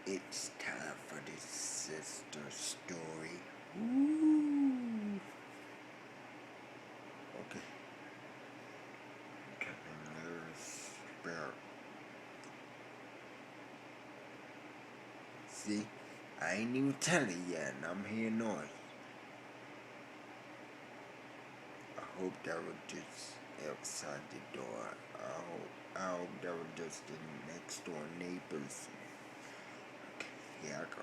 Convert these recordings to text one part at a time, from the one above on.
It's time for the sister story. Ooh. Okay. I'm getting nervous about. See, I ain't even telling you yet, and I'm hearing noise. I hope that was just outside the door. I hope that was just the next door neighbors. Okay, here I go.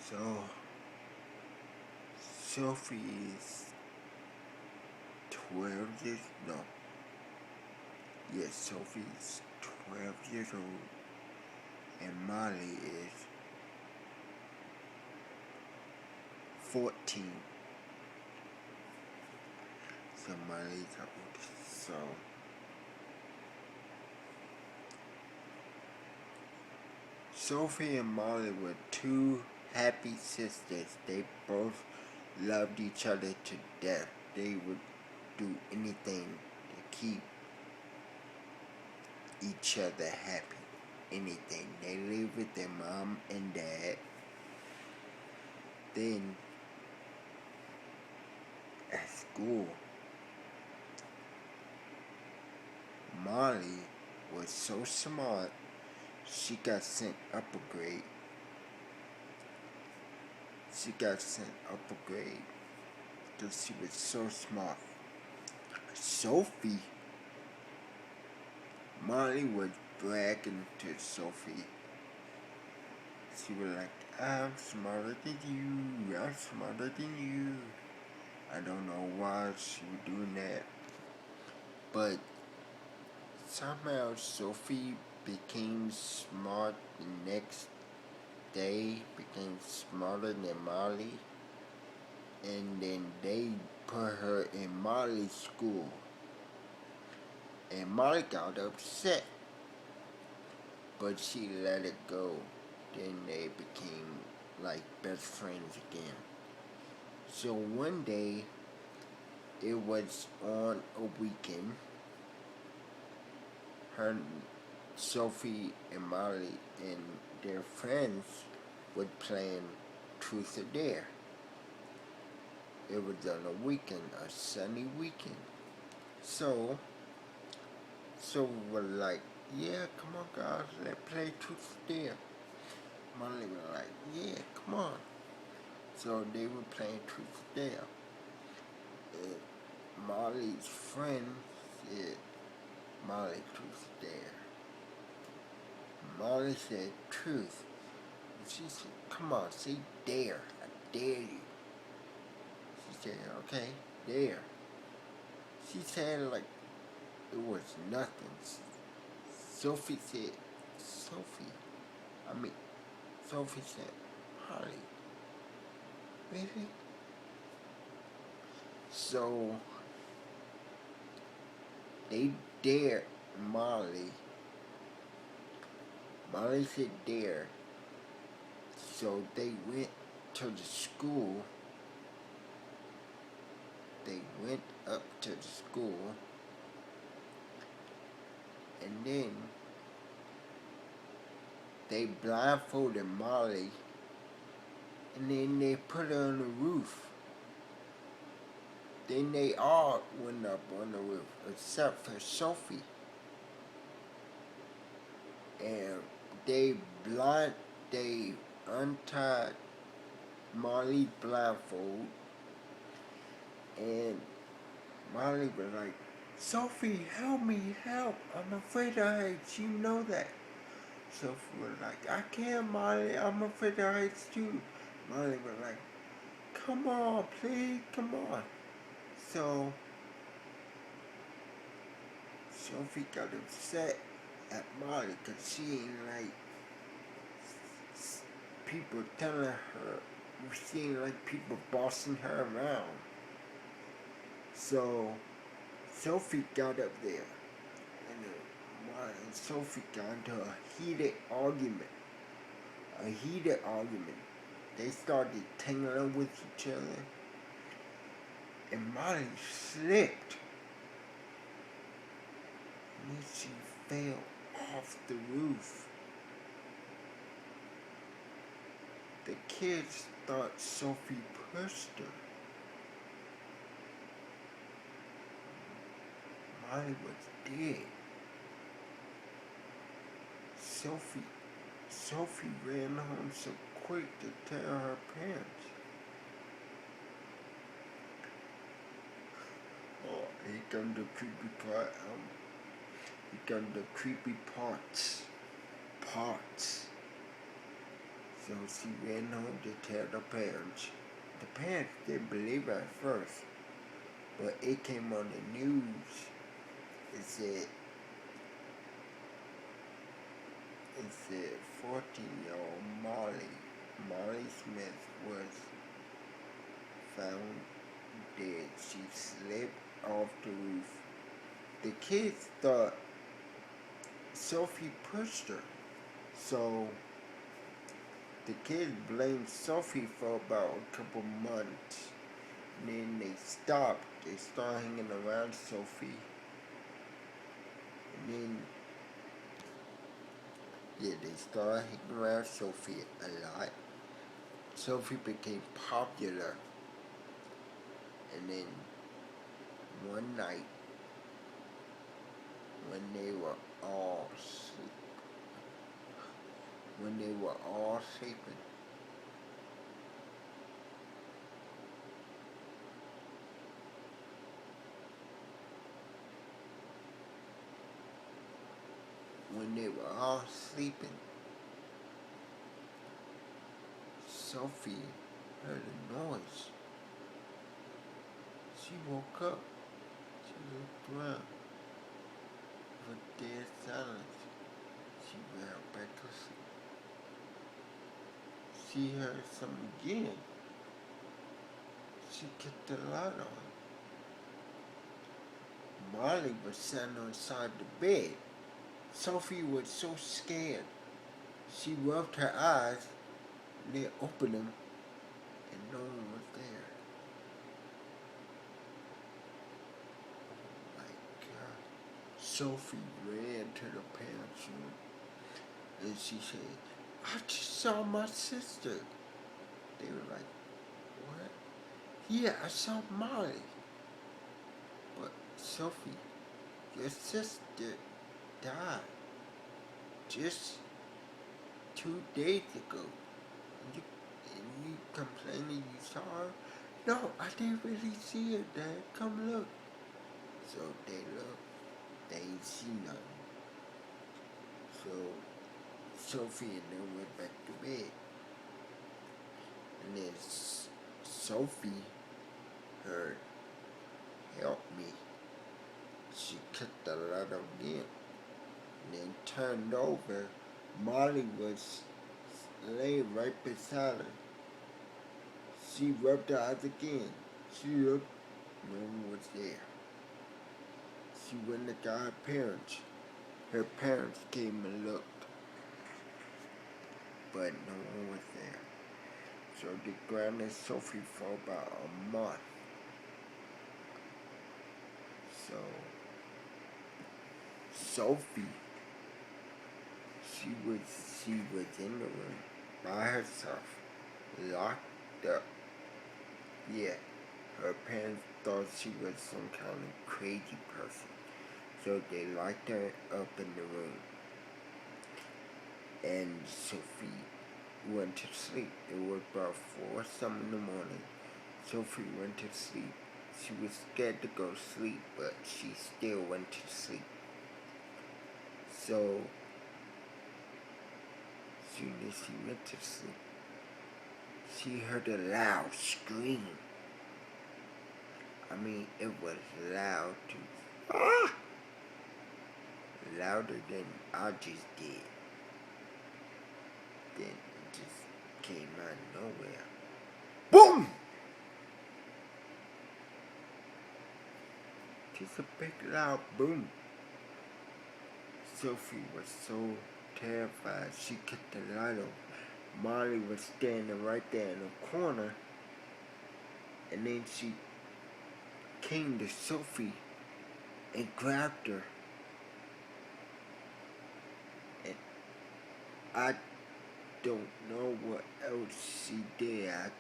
So, Sophie is 12 years, no. Yes, Sophie is 12 years old, and Molly is 14. So Molly's old. So, Sophie and Molly were two happy sisters. They both loved each other to death. They would do anything to keep each other happy. Anything. They lived with their mom and dad. Then, at school, Molly was so smart, she got sent up a grade. She got sent up a grade because she was so smart. Sophie, Molly was bragging to Sophie. She was like, I'm smarter than you, I'm smarter than you. I don't know why she was doing that. But somehow Sophie became smart the next day, became smarter than Molly. And then they put her in Molly's school. And Molly got upset. But she let it go. Then they became like best friends again. So one day, it was on a weekend. Her, Sophie and Molly and their friends were playing Truth or Dare. It was on a weekend, a sunny weekend. So we're like, yeah, come on guys, let's play Truth or Dare. Molly was like, yeah, come on. So they were playing Truth or Dare. Molly's friend said, Molly, truth or dare. Molly said, truth. She said, come on, say dare. I dare you. She said, okay, dare. She said like it was nothing. Sophie said, Sophie. Sophie said, Holly. Really? So they dared Molly. Molly said dare. So they went to the school. They went up to the school. And then they blindfolded Molly. And then they put her on the roof. Then they all went up on the roof, except for Sophie. And they untied Molly's blindfold. And Molly was like, Sophie, help me, help. I'm afraid of heights, you know that. Sophie was like, I can't, Molly, I'm afraid of heights too. Molly was like, come on, please, come on. So Sophie got upset at Molly because she ain't like people telling her, she ain't like people bossing her around. So Sophie got up there and Molly and Sophie got into a heated argument. They started tangling with each other and Molly slipped. And then she fell off the roof. kids thought Sophie pushed her. Molly was dead. Sophie ran home so quick to tell her parents. Oh, here come the creepy part. Here come the creepy parts. So she ran home to tell the parents. The parents didn't believe her at first, but it came on the news. It said 14-year-old Molly Smith was found dead. She slipped off the roof. The kids thought Sophie pushed her, so the kids blamed Sophie for about a couple months. And then they stopped. They started hanging around Sophie. And then, they started hanging around Sophie a lot. Sophie became popular. And then one night, when they were all sleeping, Sophie heard a noise. She woke up. She looked around. For dead silence. She fell back to sleep. She heard something again. She kept the light on. Molly was sitting on the side of the bed. Sophie was so scared. She rubbed her eyes, and then opened them, and no one was there. Oh my God. Sophie ran to the parents' room, and she said, "I just saw my sister." They were like, "What?" "Yeah, I saw Molly." "But Sophie, your sister died just 2 days ago. And you complaining you saw her?" "No, I didn't really see her, Dad. Come look." So they looked. They ain't see nothing. So Sophie and them went back to bed. And then Sophie heard, "Help me." She clicked the light again. And then turned over. Molly was laying right beside her. She rubbed her eyes again. She looked. No one was there. She went and got her parents. Her parents came and looked, but no one was there. So they grounded Sophie for about a month. So Sophie, she was in the room by herself, locked up. Yeah, her parents thought she was some kind of crazy person, so they locked her up in the room. And Sophie went to sleep. It was about 4 something in the morning. Sophie went to sleep. She was scared to go to sleep, but she still went to sleep. So, as soon as she went to sleep, she heard a loud scream. I mean, it was loud too. Ah! Louder than I just did. Then it just came out of nowhere. Boom! Just a big loud boom. Sophie was so terrified she kicked the light on. Molly was standing right there in the corner, and then she came to Sophie and grabbed her. And don't know what else she did. I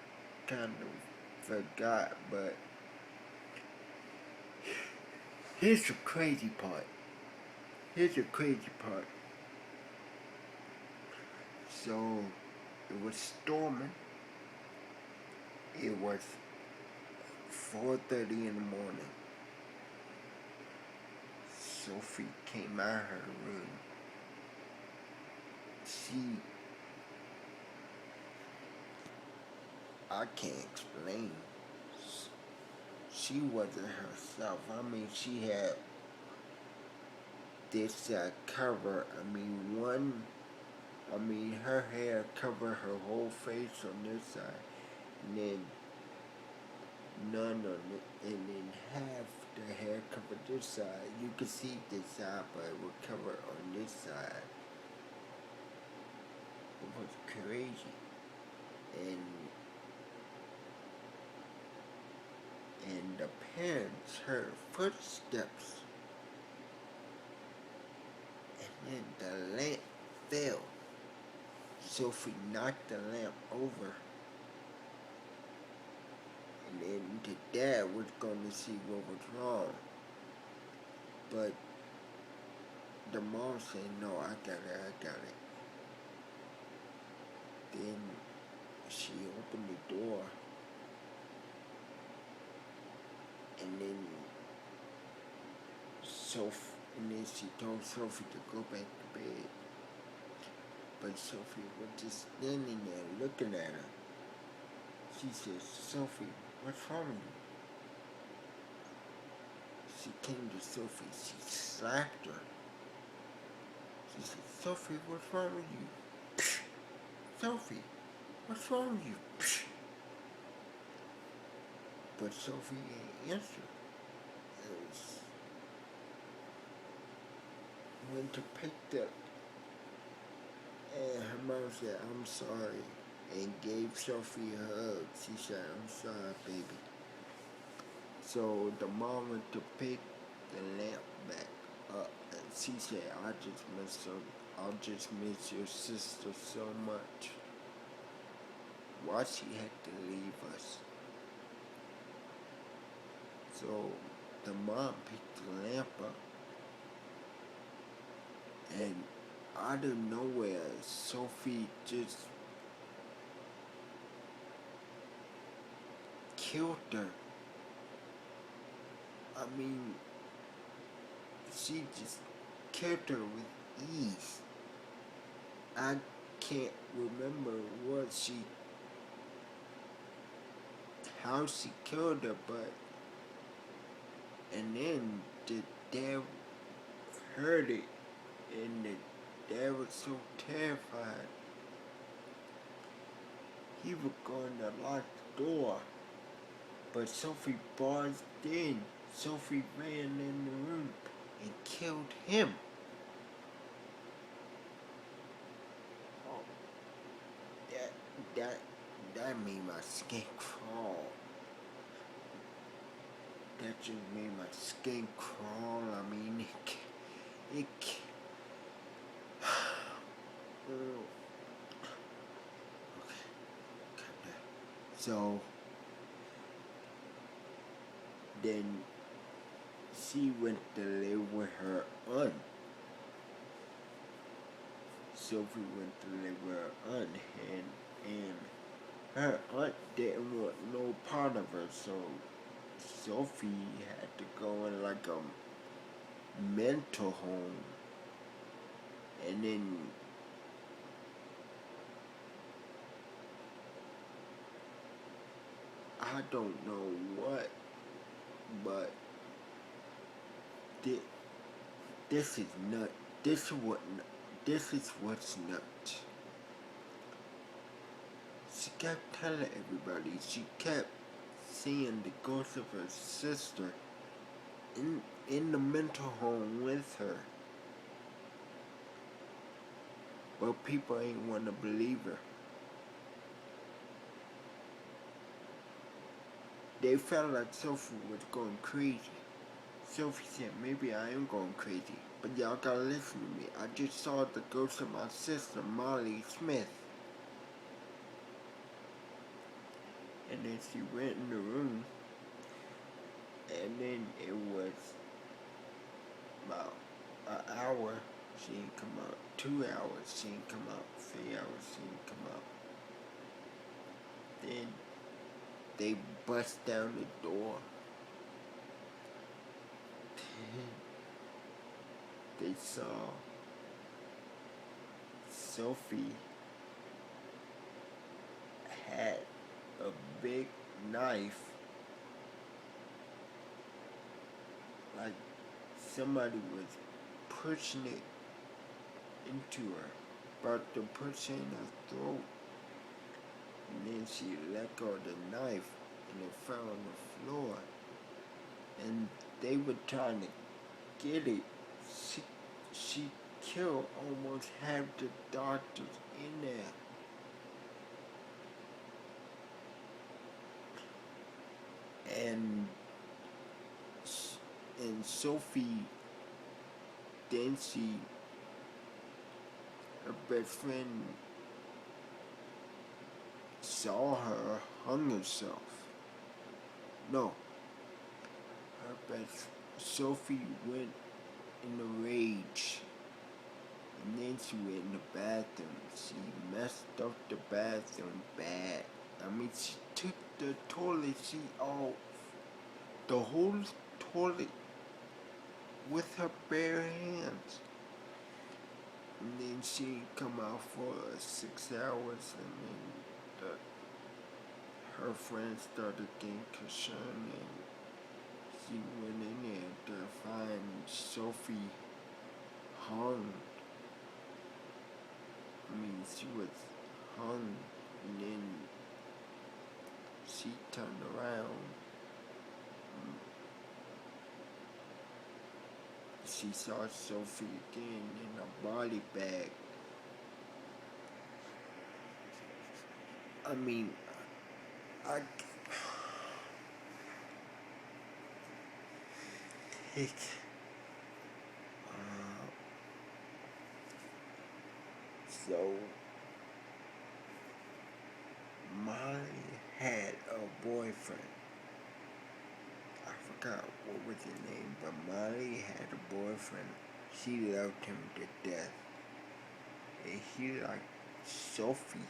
kind of forgot, but here's the crazy part. Here's the crazy part. So it was storming. It was 4:30 in the morning. Sophie came out of her room. I can't explain. She wasn't herself. I mean, she had this cover. Her hair covered her whole face on this side, and then none on it, and then half the hair covered this side. You could see this side, but it would cover on this side. It was crazy, and the parents heard footsteps, and then the lamp fell. Sophie knocked the lamp over, and then the dad was going to see what was wrong, but the mom said, "No, I got it." Then she opened the door, and then she told Sophie to go back to bed. But Sophie was just standing there looking at her. She said, "Sophie, what's wrong with you?" She came to Sophie, she slapped her. She said, "Sophie, what's wrong with you?" "Sophie, what's wrong with you?" But Sophie ain't answered. Went to pick up, and her mom said, "I'm sorry," and gave Sophie a hug. She said, "I'm sorry, baby." So the mom went to pick the lamp back up, and she said, I just miss your sister so much. Why she had to leave us?" So the mom picked the lamp up, and out of nowhere, Sophie just killed her. I mean, she just killed her with ease. I can't remember how she killed her, and then the dad heard it, and the dad was so terrified. He was going to lock the door, but Sophie barged in. Sophie ran in the room and killed him. Oh, that made my skin crawl. That just made my skin crawl. I mean, it oh. So then she went to live with her aunt. Sophie went to live with her aunt, and her aunt didn't want no part of her, so Sophie had to go in like a mental home, and then I don't know what, but this is nut. This is what's nuts. She kept telling everybody. She kept seeing the ghost of her sister in the mental home with her. But people ain't want to believe her. They felt like Sophie was going crazy. Sophie said, "Maybe I am going crazy, but y'all gotta listen to me. I just saw the ghost of my sister, Molly Smith." and then she went in the room, and then it was about an hour, she didn't come out. 2 hours, she didn't come out. 3 hours, she didn't come out. Then they bust down the door. They saw Sophie had a big knife, like somebody was pushing it into her, about to push it in her throat. And then she let go of the knife and it fell on the floor. And they were trying to get it. She killed almost half the doctors in there. And Sophie, then her best friend saw her hung herself. No, Sophie went in a rage, and then she went in the bathroom. She messed up the bathroom bad. I mean, she took the toilet seat off, the whole toilet, with her bare hands. And then she come out for 6 hours, and then her friends started getting concerned, and she went in there to find Sophie hung. I mean, she was hung, and then she turned around. She saw Sophie again in a body bag. I mean, I so Molly had a boyfriend. I forgot what was his name, but Molly had a boyfriend. She loved him to death. And he liked Sophie.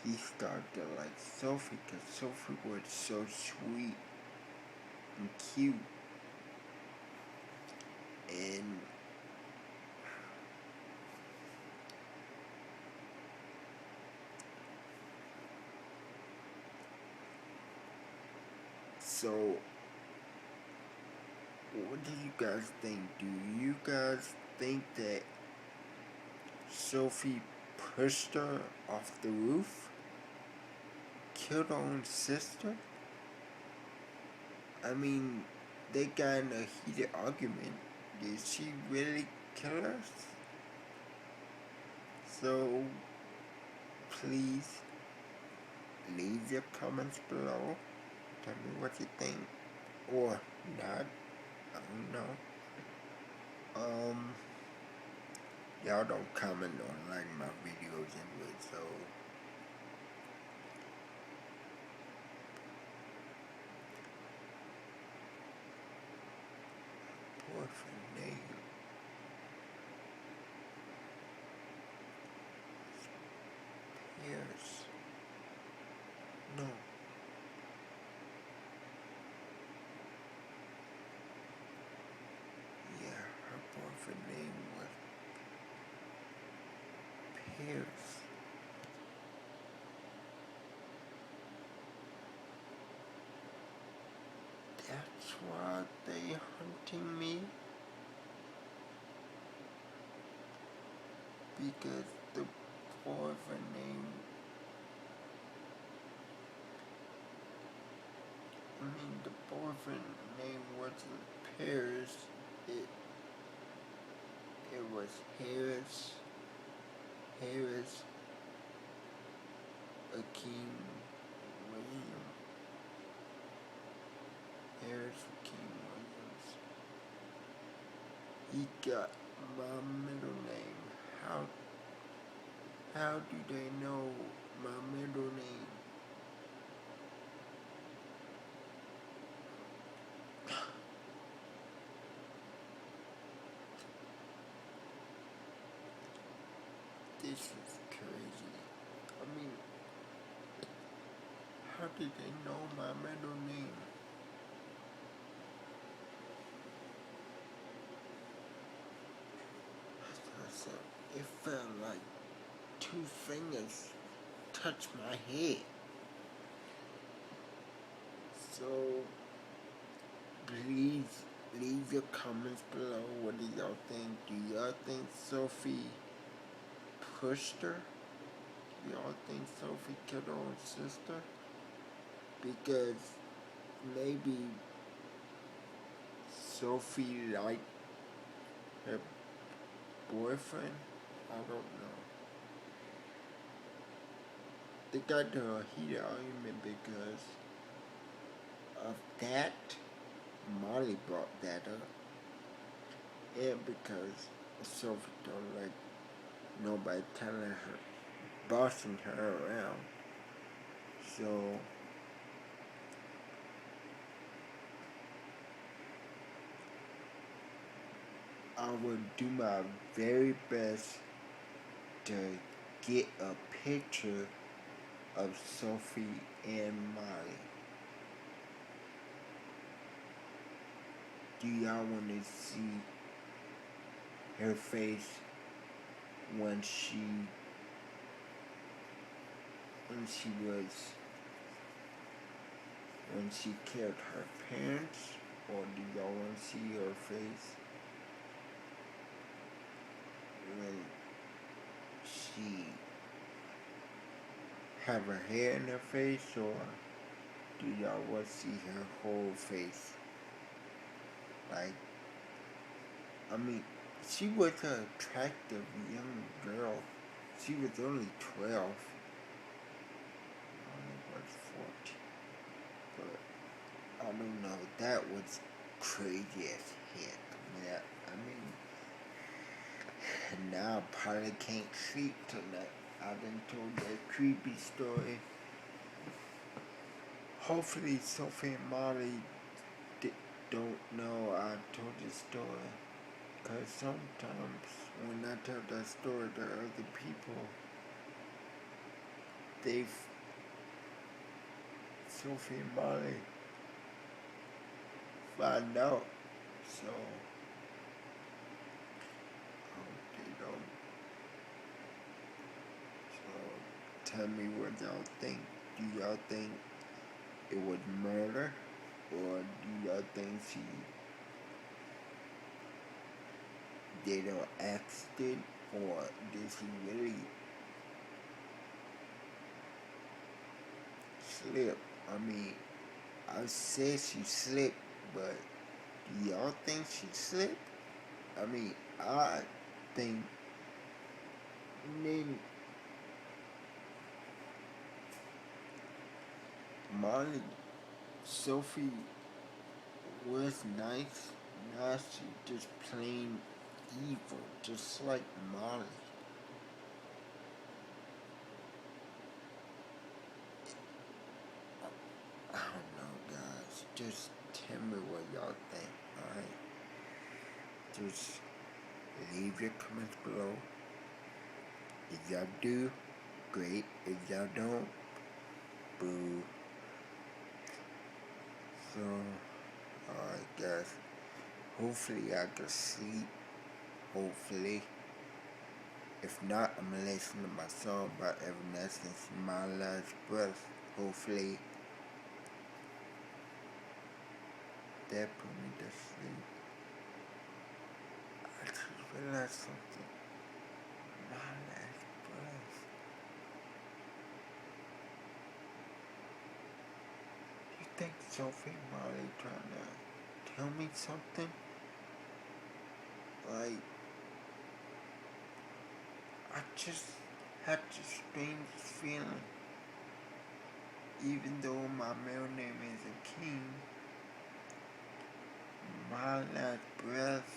He started to like Sophie because Sophie was so sweet and cute. And so, what do you guys think? Do you guys think that Sophie pushed her off the roof? Killed her own sister? I mean, they got in a heated argument. Did she really kill us? So, please leave your comments below. Tell me what you think. Or not. I don't know. Y'all don't comment or like my videos anyway, so boyfriend name Pierce. No. Yeah, her boyfriend name was Pierce. That's why they hunting me. Because the boyfriend name, the boyfriend name wasn't Paris. It was Harris Akeem Williams. Harris Akeem Williams. He got my middle name. How How do they know my middle name? This is crazy. I mean, how did they know my middle name? So it felt like two fingers touched my head. So please leave your comments below. What do y'all think? Do y'all think Sophie pushed her? Do y'all think Sophie killed her own sister? Because maybe Sophie liked her boyfriend. I don't know. They got into a heated argument because of that. Molly brought that up. And because Sophie don't like nobody telling her, bossing her around. So I would do my very best to get a picture of Sophie and Molly. Do y'all want to see her face when she was when she killed her parents, or do y'all want to see her face when she have her hair in her face, or do y'all want to see her whole face? Like, I mean, she was an attractive young girl. She was only 12. I was 14. But I don't know. That was crazy as heck. Man, I mean, now I probably can't sleep tonight. I've been told that creepy story. Hopefully, Sophie and Molly don't know I told this story. Because sometimes when I tell that story to other people, they, Sophie and Molly, find out. So, they don't. So, tell me what y'all think. Do y'all think it was murder? Or do y'all think she did an accident? Or did she really slip? I mean, I said she slipped, but do y'all think she slipped? I mean, I think then Molly, Sophie was nice. Now she just plain evil, just like Molly. I don't know, guys. Just tell me what y'all think, alright? Just leave your comments below. If y'all do, great. If y'all don't, boo. So, alright, guys. Hopefully I can sleep. Hopefully. If not, I'm gonna listen to my song by Evanescence, My Last Breath. Hopefully that put me to sleep. I just realized something. My last breath. You think Sophie Marley trying to tell me something? Like, I just had this strange feeling. Even though my middle name is a King, My Last Breath,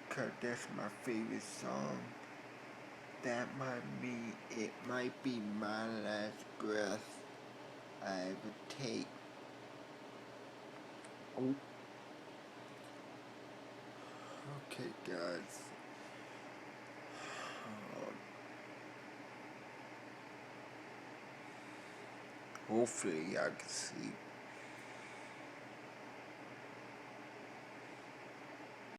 cause that's my favorite song. it might be my last breath I ever take. Oh, Okay, guys. Hopefully, I can sleep